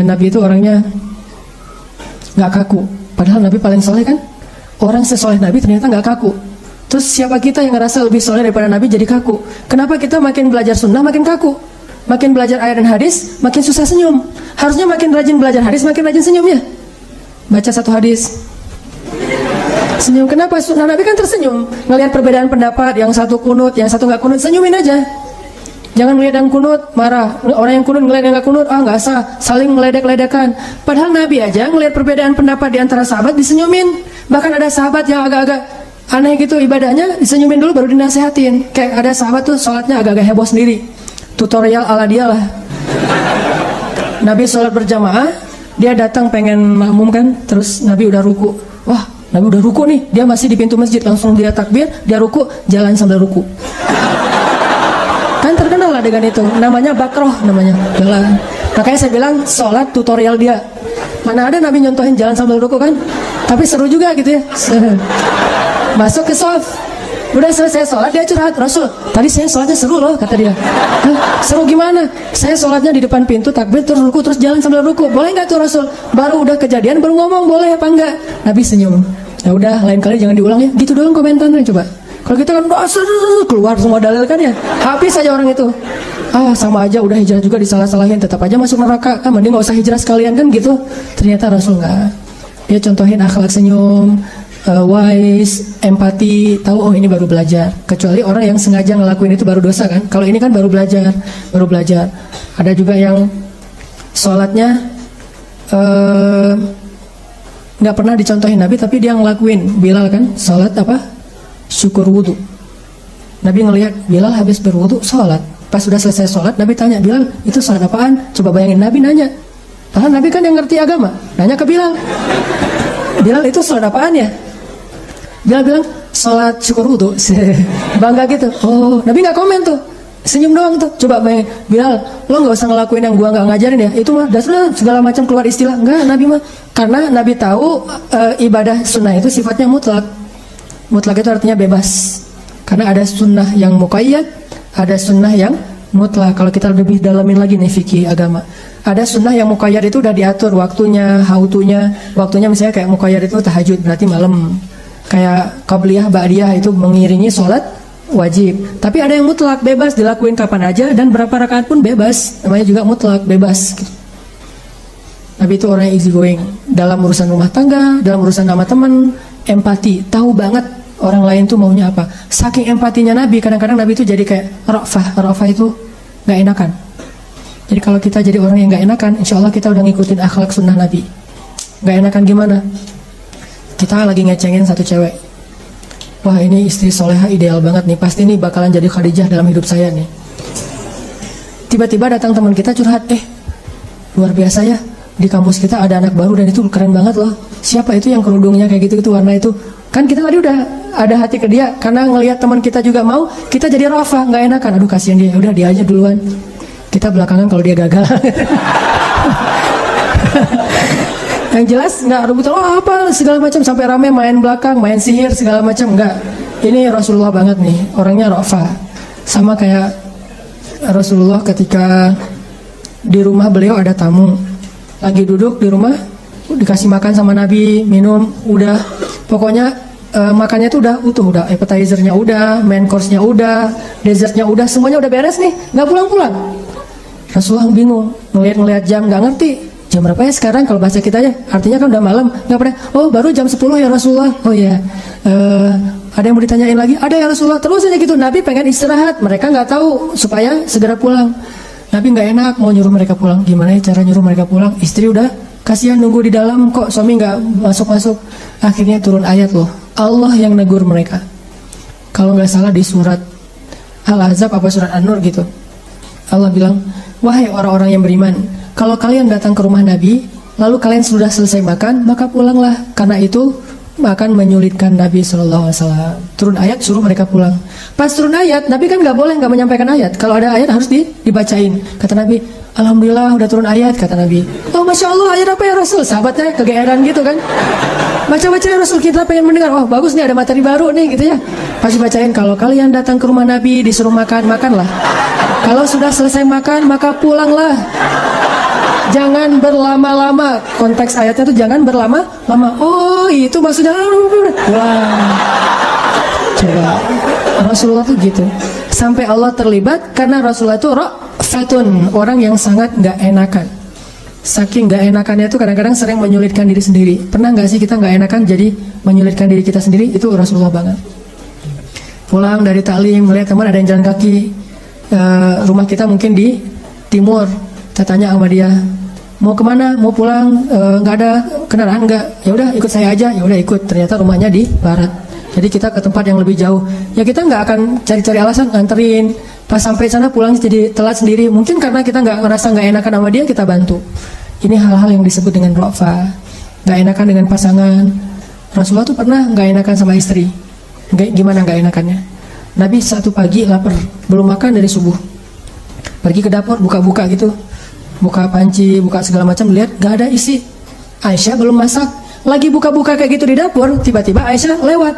Nabi itu orangnya nggak kaku. Padahal Nabi paling soleh kan. Orang sesoleh Nabi ternyata nggak kaku. Terus siapa kita yang ngerasa lebih soleh daripada Nabi jadi kaku? Kenapa kita makin belajar sunnah makin kaku? Makin belajar ayat dan hadis makin susah senyum. Harusnya makin rajin belajar hadis makin rajin senyum ya. Baca satu hadis senyum. Kenapa? Sunnah Nabi kan tersenyum. Ngelihat perbedaan pendapat, yang satu kunut, yang satu nggak kunut, senyumin aja. Jangan melihat yang kunut marah. Orang yang kunut ngelihat yang nggak kunut, nggak sah, saling meledek-ledekan. Padahal Nabi aja ngelihat perbedaan pendapat di antara sahabat disenyumin. Bahkan ada sahabat yang agak-agak aneh gitu ibadahnya, disenyumin dulu baru dinasehatin. Kayak ada sahabat tuh sholatnya agak-agak heboh sendiri. Tutorial ala dia lah. Nabi sholat berjamaah, dia datang pengen makmum kan, terus Nabi udah ruku. Wah, Nabi udah ruku nih, dia masih di pintu masjid, langsung dia takbir, dia ruku, jalan sambil ruku. Kan terkenal adegan itu, namanya bakroh namanya, jalan. Makanya saya bilang sholat tutorial dia. Mana ada Nabi nyontohin jalan sambil ruku kan? Tapi seru juga gitu ya. Masuk ke shaf, udah selesai sholat dia curhat, Rasul, tadi saya sholatnya seru loh, kata dia. Hah, seru gimana? Saya sholatnya di depan pintu, takbir, terus ruku, terus jalan sambil ruku. Boleh nggak tuh Rasul? Baru udah kejadian baru ngomong boleh apa enggak? Nabi senyum. Ya udah, lain kali jangan diulang ya. Gitu doang komentarnya coba. Kalau kita kan udah keluar semua dalil kan ya, habis aja orang itu. Ah, sama aja udah hijrah juga disalah-salahin, tetap aja masuk neraka. Ah, mending nggak usah hijrah sekalian kan gitu. Ternyata Rasul nggak. Dia contohin akhlak senyum, wise, empati, tahu oh ini baru belajar. Kecuali orang yang sengaja ngelakuin itu baru dosa kan. Kalau ini kan baru belajar. Ada juga yang sholatnya nggak pernah dicontohin Nabi, tapi dia ngelakuin. Bilal kan sholat apa? Syukur wudu. Nabi ngelihat Bilal habis berwudu sholat. Pas sudah selesai sholat, Nabi tanya, Bilal itu sholat apaan? Coba bayangin, Nabi nanya. Padahal Nabi kan yang ngerti agama, nanya ke Bilal, Bilal itu sholat apaan ya? Bilal bilang sholat syukur wudu. Bangga gitu. Oh, Nabi nggak komen tuh, senyum doang tuh. Coba bayangin, Bilal, lo nggak usah ngelakuin yang gua nggak ngajarin ya. Itu mah dasarnya segala macam keluar istilah. Enggak, Nabi mah karena Nabi tahu ibadah sunnah itu sifatnya mutlak. Mutlak itu artinya bebas. Karena ada sunnah yang muqayyad, ada sunnah yang mutlak. Kalau kita lebih dalamin lagi nih fikih agama, ada sunnah yang muqayyad itu udah diatur waktunya, hautunya. Waktunya misalnya kayak muqayyad itu tahajud, berarti malam. Kayak qabliyah, ba'diyah itu mengiringi sholat wajib. Tapi ada yang mutlak, bebas dilakuin kapan aja dan berapa rakaat pun bebas. Namanya juga mutlak, bebas. Nabi itu orang yang easy going dalam urusan rumah tangga, dalam urusan sama teman, empati, tahu banget orang lain tuh maunya apa. Saking empatinya Nabi, kadang-kadang Nabi itu jadi kayak ra'fah itu nggak enakan. Jadi kalau kita jadi orang yang nggak enakan, insya Allah kita udah ngikutin akhlak sunnah Nabi. Nggak enakan gimana? Kita lagi ngecengin satu cewek. Wah, ini istri soleha ideal banget nih, pasti ini bakalan jadi Khadijah dalam hidup saya nih. Tiba-tiba datang teman kita curhat, luar biasa ya, di kampus kita ada anak baru dan itu keren banget loh. Siapa itu yang kerudungnya kayak gitu warna itu? Kan kita tadi udah ada hati ke dia karena ngelihat teman kita juga mau, kita jadi rafah, nggak enakan. Aduh kasihan dia, udah dia aja duluan. Kita belakangan kalau dia gagal. Yang jelas nggak rebutan apa segala macam sampai rame main belakang, main sihir segala macam, nggak. Ini Rasulullah banget nih, orangnya rafah. Sama kayak Rasulullah ketika di rumah beliau ada tamu, lagi duduk di rumah, dikasih makan sama Nabi, minum, udah pokoknya makannya tuh udah utuh, udah appetizer-nya udah, main course-nya udah, dessert-nya udah, semuanya udah beres nih, nggak pulang-pulang. Rasulullah bingung, ngeliat jam, nggak ngerti jam berapa ya sekarang kalau bahasa kita ya, artinya kan udah malam, nggak pernah. Oh baru jam 10 ya Rasulullah. Oh ya, ada yang mau ditanyain lagi? Ada ya Rasulullah. Terus aja gitu, Nabi pengen istirahat, mereka nggak tahu supaya segera pulang. Nabi nggak enak mau nyuruh mereka pulang. Gimana ya cara nyuruh mereka pulang? Istri udah kasihan nunggu di dalam, kok suami nggak masuk-masuk. Akhirnya turun ayat loh, Allah yang negur mereka. Kalau nggak salah di surat Al-Ahzab apa surat An-Nur gitu, Allah bilang, wahai orang-orang yang beriman, kalau kalian datang ke rumah Nabi lalu kalian sudah selesai makan, maka pulanglah, karena itu akan menyulitkan Nabi SAW. Turun ayat suruh mereka pulang. Pas turun ayat, Nabi kan nggak boleh nggak menyampaikan ayat. Kalau ada ayat harus dibacain. Kata Nabi, alhamdulillah udah turun ayat, kata Nabi. Oh masya Allah, ayat apa ya Rasul? Sahabatnya kegeeran gitu kan. Baca-baca ya Rasul, kita pengen mendengar. Oh bagus nih, ada materi baru nih gitu ya. Pasti bacain, kalau kalian datang ke rumah Nabi disuruh makan, makanlah. Kalau sudah selesai makan, maka pulanglah. Jangan berlama-lama. Konteks ayatnya tuh jangan berlama-lama. Oh, itu maksudnya. Wah. Coba. Rasulullah tuh gitu. Sampai Allah terlibat karena Rasulullah itu ra'fatun, orang yang sangat nggak enakan. Saking nggak enakannya itu kadang-kadang sering menyulitkan diri sendiri. Pernah nggak sih kita nggak enakan jadi menyulitkan diri kita sendiri? Itu Rasulullah banget. Pulang dari taklim, melihat teman ada yang jalan kaki. Rumah kita mungkin di timur. Kita tanya sama dia, mau kemana? Mau pulang? Nggak ada kendaraan nggak? Ya udah ikut saya aja. Ya udah ikut. Ternyata rumahnya di barat. Jadi kita ke tempat yang lebih jauh. Ya kita nggak akan cari-cari alasan nganterin. Pas sampai sana pulang jadi telat sendiri. Mungkin karena kita nggak ngerasa nggak enakan sama dia, kita bantu. Ini hal-hal yang disebut dengan rofa. Nggak enakan dengan pasangan. Rasulullah tuh pernah nggak enakan sama istri. Gimana nggak enakannya? Nabi satu pagi lapar, belum makan dari subuh. Pergi ke dapur, buka-buka gitu. Buka panci, buka segala macam, lihat nggak ada isi. Aisyah belum masak. Lagi buka-buka kayak gitu di dapur, tiba-tiba Aisyah lewat.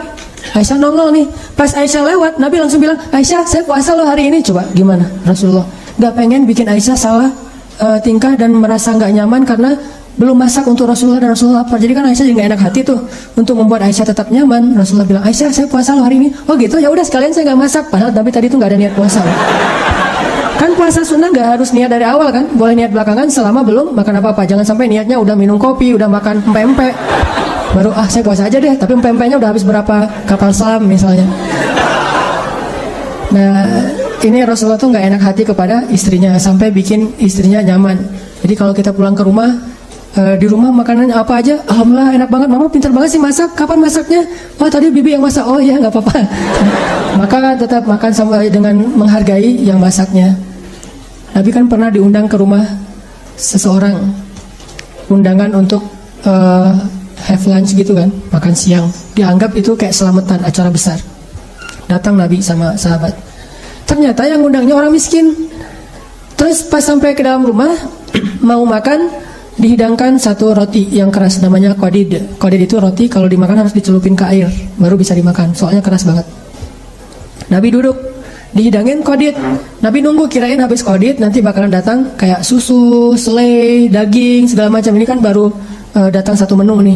Aisyah nongol nih. Pas Aisyah lewat, Nabi langsung bilang, Aisyah, saya puasa loh hari ini. Coba gimana Rasulullah? Gak pengen bikin Aisyah salah tingkah dan merasa gak nyaman karena belum masak untuk Rasulullah dan Rasulullah lapar. Jadi kan Aisyah juga gak enak hati tuh. Untuk membuat Aisyah tetap nyaman, Rasulullah bilang, Aisyah, saya puasa loh hari ini. Oh gitu, ya udah sekalian saya gak masak. Padahal Nabi tadi tuh gak ada niat puasa. Kan puasa sunnah gak harus niat dari awal kan? Boleh niat belakangan selama belum makan apa-apa. Jangan sampai niatnya udah minum kopi, udah makan pempek, baru saya puasa aja deh. Tapi pempeknya udah habis berapa kapal selam misalnya. Nah ini Rasulullah tuh gak enak hati kepada istrinya sampai bikin istrinya nyaman. Jadi kalau kita pulang ke rumah, di rumah makanannya apa aja, alhamdulillah enak banget, mama pintar banget sih masak. Kapan masaknya? Oh tadi bibi yang masak. Oh iya gak apa-apa. Maka tetap makan sama dengan menghargai yang masaknya. Nabi kan pernah diundang ke rumah seseorang, undangan untuk have lunch gitu kan, makan siang. Dianggap itu kayak selamatan, acara besar. Datang Nabi sama sahabat. Ternyata yang undangnya orang miskin. Terus pas sampai ke dalam rumah mau makan, dihidangkan satu roti yang keras namanya qadid. Qadid itu roti kalau dimakan harus dicelupin ke air baru bisa dimakan, soalnya keras banget. Nabi duduk, dihidangin qadid. Nabi nunggu, kirain habis qadid nanti bakalan datang kayak susu, selai, daging, segala macam. Ini kan baru datang satu menu nih.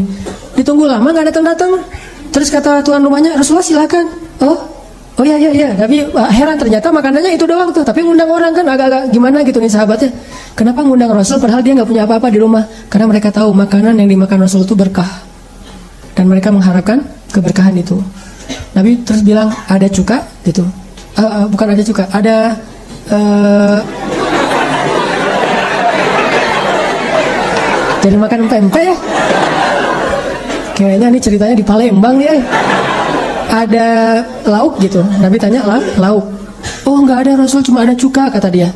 Ditunggu lama nggak datang-datang. Terus kata tuan rumahnya, Rasulullah silakan. Oh ya. Nabi heran, ternyata makanannya itu doang tuh. Tapi ngundang orang kan agak-agak gimana gitu nih sahabatnya. Kenapa ngundang Rasul padahal dia nggak punya apa-apa di rumah? Karena mereka tahu makanan yang dimakan Rasul itu berkah. Dan mereka mengharapkan keberkahan itu. Nabi terus bilang, ada cuka gitu. Bukan ada cuka, ada jadi makan pempek ya. Kayaknya ini ceritanya di Palembang ya. Ada lauk gitu. Nabi tanya lauk. Oh nggak ada Rasul, cuma ada cuka kata dia.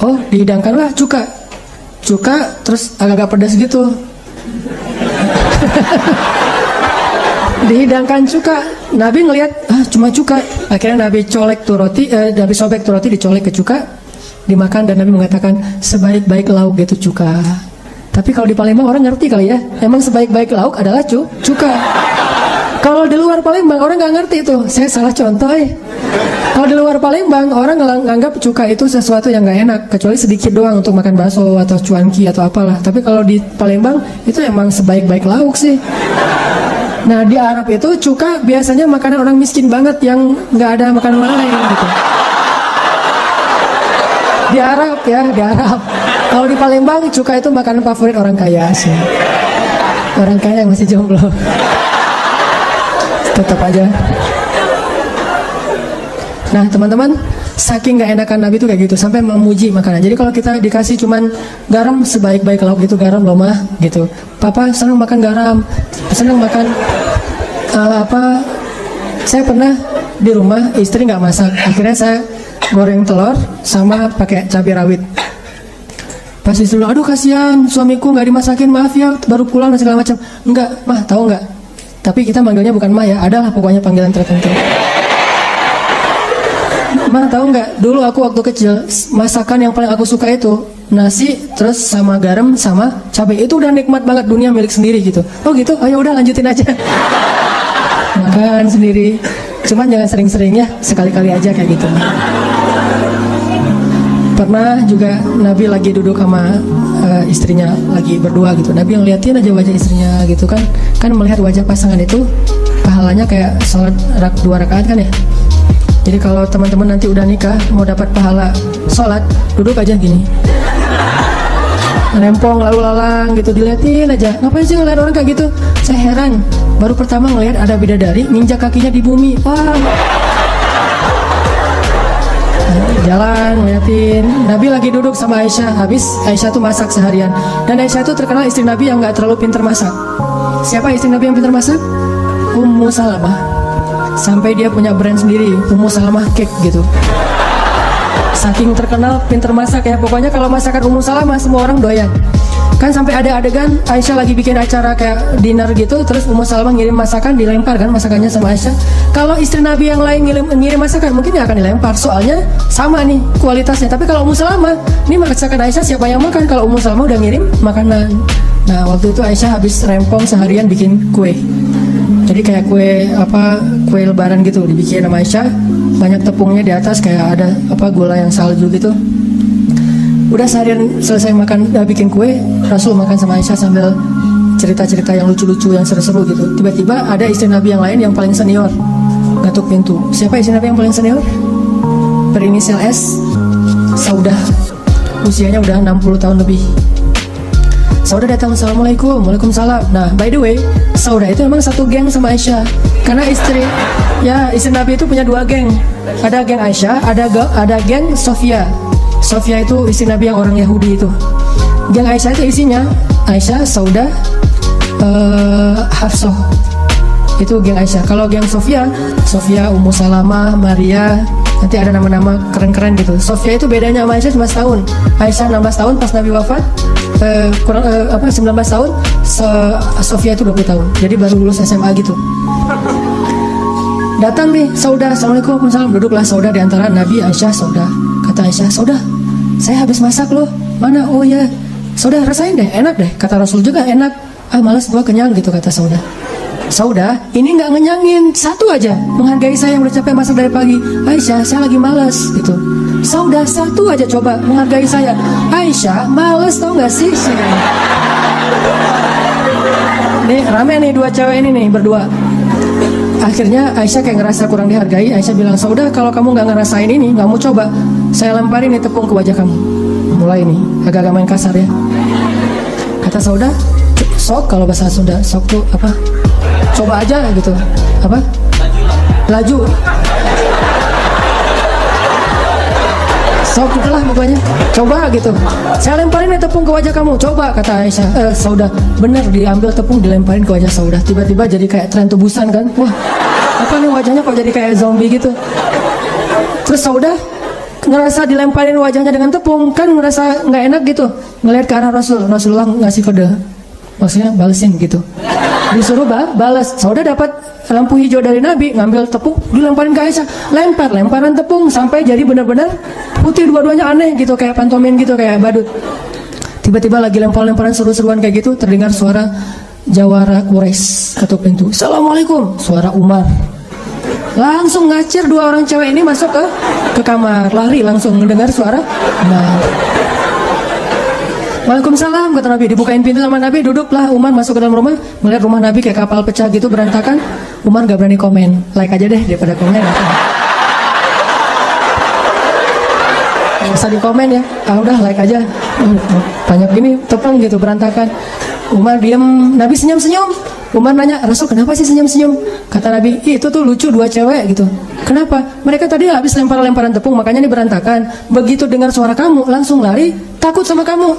Oh dihidangkanlah cuka terus agak-agak pedas gitu. Dihidangkan cuka. Nabi ngelihat cuma cuka. Akhirnya Nabi colek tuh roti, Nabi sobek tuh roti, dicolek ke cuka, dimakan. Dan Nabi mengatakan sebaik-baik lauk itu cuka. Tapi kalau di Palembang orang ngerti kali ya, emang sebaik-baik lauk adalah cuka. Kalau di luar Palembang orang nggak ngerti itu. Saya salah contoh ya. Kalau di luar Palembang orang nganggap cuka itu sesuatu yang nggak enak, kecuali sedikit doang untuk makan bakso atau cuanki atau apalah. Tapi kalau di Palembang itu emang sebaik-baik lauk sih. Nah di Arab itu cuka biasanya makanan orang miskin banget yang nggak ada makanan lain gitu. Di Arab ya, di Arab. Kalau di Palembang cuka itu makanan favorit orang kaya sih. Orang kaya yang masih jomblo. Tetap aja. Nah teman-teman, saking gak enakan Nabi itu kayak gitu, sampai memuji makanan. Jadi kalau kita dikasih cuman garam sebaik-baik lauk gitu, garam loh mah gitu. Papa senang makan garam, senang makan saya pernah di rumah istri nggak masak, akhirnya saya goreng telur sama pakai cabai rawit. Pas istri bilang, aduh kasihan suamiku nggak dimasakin, maaf ya baru pulang dan segala macam. Enggak, mah tahu nggak? Tapi kita manggilnya bukan mah ya, adalah pokoknya panggilan tertentu. Mah tahu nggak? Dulu aku waktu kecil masakan yang paling aku suka itu nasi terus sama garam sama cabai, itu udah nikmat banget, dunia milik sendiri gitu. Oh gitu, ayo udah lanjutin aja. Makan sendiri, cuman jangan sering-sering ya, sekali-kali aja kayak gitu. Pernah juga Nabi lagi duduk sama istrinya lagi berdua gitu. Nabi ngeliatin aja wajah istrinya gitu kan. Kan melihat wajah pasangan itu pahalanya kayak sholat 2 rakaat kan ya. Jadi kalau teman-teman nanti udah nikah mau dapat pahala sholat, duduk aja gini. Rempong lalu lalang gitu, diliatin aja. Ngapain sih ngeliat orang kayak gitu? Saya heran. Baru pertama ngeliat ada bidadari nginjak kakinya di bumi. Wah. Jalan ngeliatin. Nabi lagi duduk sama Aisyah. Habis Aisyah tuh masak seharian. Dan Aisyah tuh terkenal istri Nabi yang gak terlalu pintar masak. Siapa istri Nabi yang pintar masak? Ummu Salamah. Sampai dia punya brand sendiri, Ummu Salamah Cake gitu. Saking terkenal pintar masak ya. Pokoknya kalau masakan Ummu Salamah semua orang doyan. Kan sampai ada adegan Aisyah lagi bikin acara kayak dinner gitu, terus Ummu Salamah ngirim masakan, dilempar kan masakannya sama Aisyah. Kalau istri Nabi yang lain ngirim masakan mungkin gak akan dilempar, soalnya sama nih kualitasnya. Tapi kalau Ummu Salamah, ini masakan Aisyah siapa yang makan? Kalau Ummu Salamah udah ngirim makanan. Nah waktu itu Aisyah habis rempong seharian bikin kue. Jadi kayak kue lebaran gitu dibikin sama Aisyah, banyak tepungnya di atas kayak ada gula yang salju gitu. Udah seharian selesai makan, bikin kue, Rasul makan sama Aisyah sambil cerita-cerita yang lucu-lucu, yang seru-seru gitu. Tiba-tiba ada istri Nabi yang lain yang paling senior ngetuk pintu. Siapa istri Nabi yang paling senior? Berinisial S, Saudah. Usianya udah 60 tahun lebih. Saudah datang, Assalamualaikum. Waalaikumsalam. Nah by the way, Saudah itu memang satu geng sama Aisyah. Karena istri Nabi itu punya 2 geng. Ada geng Aisyah, ada geng Sofia. Sofia itu istri Nabi yang orang Yahudi itu. Geng Aisyah itu isinya Aisyah, Saudah, Hafsah. Itu geng Aisyah. Kalau geng Sofia, Ummu Salamah, Maria, nanti ada nama-nama keren-keren gitu. Sofia itu bedanya sama Aisyah cuma setahun. Aisyah 16 tahun pas Nabi wafat, 19 tahun, Sofia itu 20 tahun. Jadi baru lulus SMA gitu. Datang nih Saudah, Assalamualaikum, Waalaikumsalam. Duduklah Saudah di antara Nabi, Aisyah, Saudah. Kata Aisyah, Saudah, saya habis masak loh. Mana? Oh ya, Saudah rasain deh, enak deh. Kata Rasul juga enak. Ah malas gua, kenyang gitu kata Saudah. Saudah, ini nggak ngenyangin, satu aja. Menghargai saya yang udah capek masak dari pagi. Aisyah, saya lagi malas gitu. Saudah, satu aja coba menghargai saya. Aisyah, malas tau nggak sih? Nih rame nih 2 cewek ini nih berdua. Akhirnya Aisyah kayak ngerasa kurang dihargai. Aisyah bilang, Saudah, kalau kamu nggak ngerasain ini, nggak mau coba, saya lemparin nih tepung ke wajah kamu. Mulai nih, agak-agak main kasar ya. Kata Saudah, sok, kalau bahasa Sunda, sok tuh apa? Coba aja gitu. Apa? Laju. Sok itulah pokoknya. Coba gitu. Saya lemparin nih tepung ke wajah kamu. Coba, kata Aisyah. Saudah, bener, diambil tepung dilemparin ke wajah Saudah. Tiba-tiba jadi kayak tren tubusan kan. Wah, apa nih wajahnya kok jadi kayak zombie gitu. Terus Saudah ngerasa dilemparin wajahnya dengan tepung, kan ngerasa nggak enak gitu. Ngelihat ke arah Rasulullah ngasih kode, maksudnya balesin gitu. Disuruh balas. Saudah dapat lampu hijau dari Nabi, ngambil tepung dilemparin ke Aisyah. Lemparan tepung sampai jadi benar-benar putih dua-duanya, aneh gitu, kayak pantomin gitu, kayak badut. Tiba-tiba lagi lemparan seru-seruan kayak gitu, terdengar suara jawara Quraisy ketuk pintu. Assalamualaikum, suara Umar. Langsung ngacir 2 orang cewek ini masuk ke kamar, lari langsung mendengar suara Umar. Waalaikumsalam, kata Nabi. Dibukain pintu sama Nabi, duduklah Umar masuk ke dalam rumah. Melihat rumah Nabi kayak kapal pecah gitu, berantakan. Umar gak berani komen. Like aja deh daripada komen. Gak usah di komen ya. Udah like aja. Banyak gini tepung gitu, berantakan. Umar diam. Nabi senyum-senyum. Umar nanya, Rasul kenapa sih senyum-senyum? Kata Nabi, itu tuh lucu 2 cewek gitu. Kenapa? Mereka tadi habis lemparan tepung, makanya ini berantakan. Begitu dengar suara kamu, langsung lari, takut sama kamu.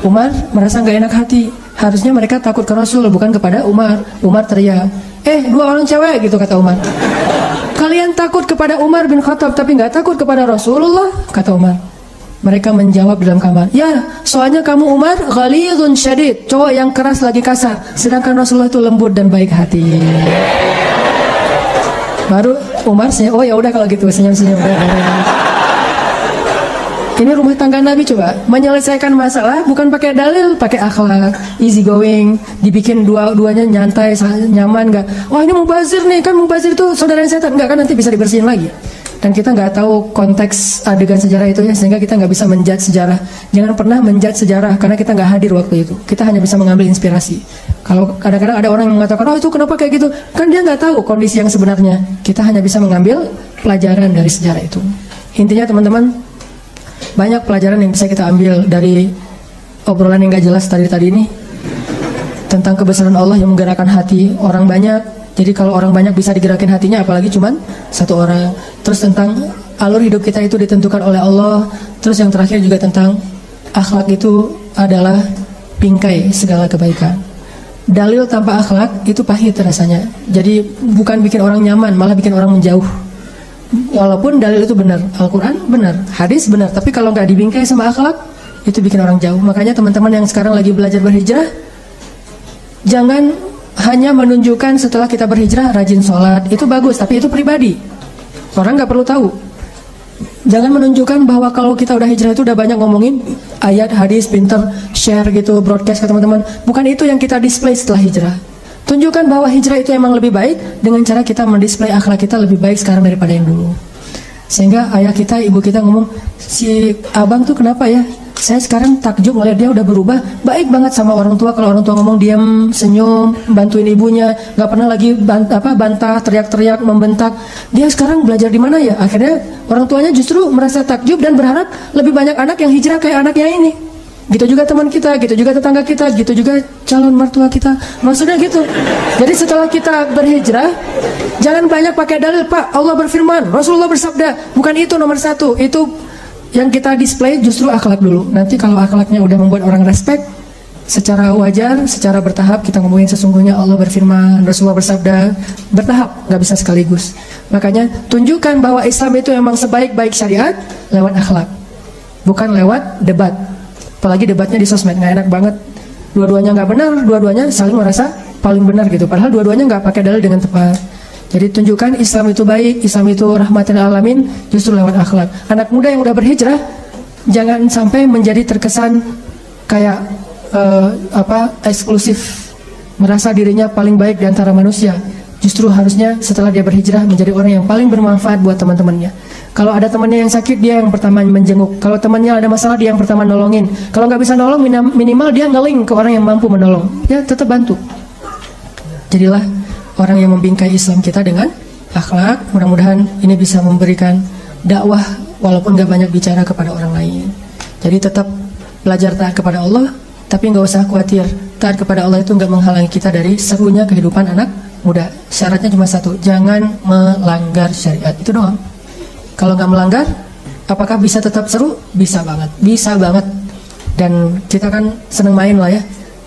Umar merasa gak enak hati. Harusnya mereka takut ke Rasul, bukan kepada Umar. Umar teriak, 2 orang cewek gitu, kata Umar. Kalian takut kepada Umar bin Khattab tapi gak takut kepada Rasulullah, kata Umar. Mereka menjawab dalam kamar, ya soalnya kamu Umar ghalidun syadid, cowok yang keras lagi kasar, sedangkan Rasulullah itu lembut dan baik hati. Baru Umar oh ya udah kalau gitu, senyum-senyum. Ini rumah tangga Nabi, coba menyelesaikan masalah bukan pakai dalil, pakai akhlak, easy going, dibikin dua-duanya nyantai, nyaman, nggak? Wah ini mubazir nih, kan mubazir itu saudara setan, nggak kan nanti bisa dibersihin lagi. dan kita nggak tahu konteks adegan sejarah itu ya, sehingga kita nggak bisa menjudge sejarah. Jangan pernah menjudge sejarah karena kita nggak hadir waktu itu. Kita hanya bisa mengambil inspirasi. Kalau kadang-kadang ada orang yang mengatakan, oh itu kenapa kayak gitu, kan dia nggak tahu kondisi yang sebenarnya. Kita hanya bisa mengambil pelajaran dari sejarah itu. Intinya teman-teman, banyak pelajaran yang bisa kita ambil dari obrolan yang nggak jelas tadi ini, tentang kebesaran Allah yang menggerakkan hati orang banyak. Jadi kalau orang banyak bisa digerakin hatinya, apalagi cuman satu orang. Terus tentang alur hidup kita itu ditentukan oleh Allah. Terus yang terakhir juga tentang akhlak itu adalah bingkai segala kebaikan. Dalil tanpa akhlak itu pahit rasanya. Jadi bukan bikin orang nyaman, malah bikin orang menjauh. Walaupun dalil itu benar, Al-Quran benar, hadis benar, tapi kalau nggak dibingkai sama akhlak, itu bikin orang jauh. Makanya teman-teman yang sekarang lagi belajar berhijrah, jangan hanya menunjukkan setelah kita berhijrah rajin sholat, itu bagus, tapi itu pribadi, orang nggak perlu tahu. Jangan menunjukkan bahwa kalau kita udah hijrah itu udah banyak ngomongin ayat, hadis, pinter, share gitu, broadcast ke teman-teman. Bukan itu yang kita display setelah hijrah. Tunjukkan bahwa hijrah itu emang lebih baik dengan cara kita mendisplay akhlak kita lebih baik sekarang daripada yang dulu. Sehingga ayah kita, ibu kita ngomong, si abang tuh kenapa ya? Saya sekarang takjub ngeliat dia udah berubah, baik banget sama orang tua. Kalau orang tua ngomong diam, senyum, bantuin ibunya, nggak pernah lagi bantah, teriak-teriak, membentak. Dia sekarang belajar di mana ya? Akhirnya orang tuanya justru merasa takjub dan berharap lebih banyak anak yang hijrah kayak anaknya ini. Gitu juga teman kita, gitu juga tetangga kita, gitu juga calon mertua kita. Maksudnya gitu. Jadi setelah kita berhijrah, jangan banyak pakai dalil, Pak, Allah berfirman, Rasulullah bersabda. Bukan itu nomor satu. Itu yang kita display justru akhlak dulu. Nanti kalau akhlaknya udah membuat orang respect, secara wajar, secara bertahap kita ngomongin sesungguhnya Allah berfirman, Rasulullah bersabda, bertahap, nggak bisa sekaligus. Makanya tunjukkan bahwa Islam itu memang sebaik-baik syariat lewat akhlak, bukan lewat debat. Apalagi debatnya di sosmed, nggak enak banget. Dua-duanya nggak benar, dua-duanya saling merasa paling benar gitu. Padahal dua-duanya nggak pakai dalil dengan tepat. Jadi tunjukkan Islam itu baik, Islam itu rahmatan alamin, justru lewat akhlak. Anak muda yang udah berhijrah, jangan sampai menjadi terkesan kayak eksklusif, merasa dirinya paling baik di antara manusia. Justru harusnya setelah dia berhijrah menjadi orang yang paling bermanfaat buat teman-temannya. Kalau ada temannya yang sakit, dia yang pertama menjenguk. Kalau temannya ada masalah, dia yang pertama nolongin. Kalau nggak bisa nolong, minimal dia ngeling ke orang yang mampu menolong. Ya tetap bantu. Jadilah orang yang membingkai Islam kita dengan akhlak. Mudah-mudahan ini bisa memberikan dakwah walaupun nggak banyak bicara kepada orang lain. Jadi tetap belajar taat kepada Allah, tapi nggak usah khawatir. Taat kepada Allah itu nggak menghalangi kita dari serunya kehidupan anak muda. Syaratnya cuma satu, jangan melanggar syariat. Itu doang. Kalau nggak melanggar, apakah bisa tetap seru? Bisa banget, bisa banget. Dan kita kan seneng main lah ya.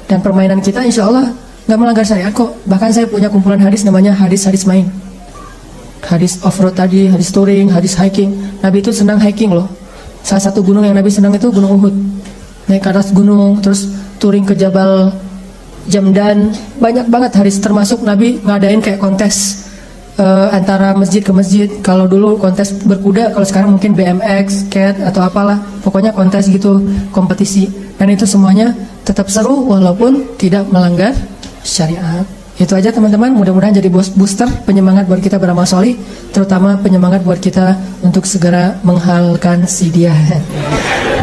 Dan permainan kita insya Allah nggak melanggar syariat kok. Bahkan saya punya kumpulan hadis namanya hadis-hadis main. Hadis off-road tadi, hadis touring, hadis hiking. Nabi itu senang hiking loh. Salah satu gunung yang Nabi senang itu Gunung Uhud. Naik ke atas gunung, terus touring ke Jabal Jamdan. Banyak banget hadis, termasuk Nabi ngadain kayak kontes antara masjid ke masjid. Kalau dulu kontes berkuda, kalau sekarang mungkin BMX, skate atau apalah. Pokoknya kontes gitu, kompetisi. Dan itu semuanya tetap seru walaupun tidak melanggar syariat. Itu aja teman-teman, mudah-mudahan jadi booster penyemangat buat kita beramal solih, terutama penyemangat buat kita untuk segera menghalalkan si dia.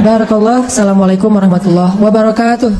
Barakallah. Assalamualaikum warahmatullahi wabarakatuh.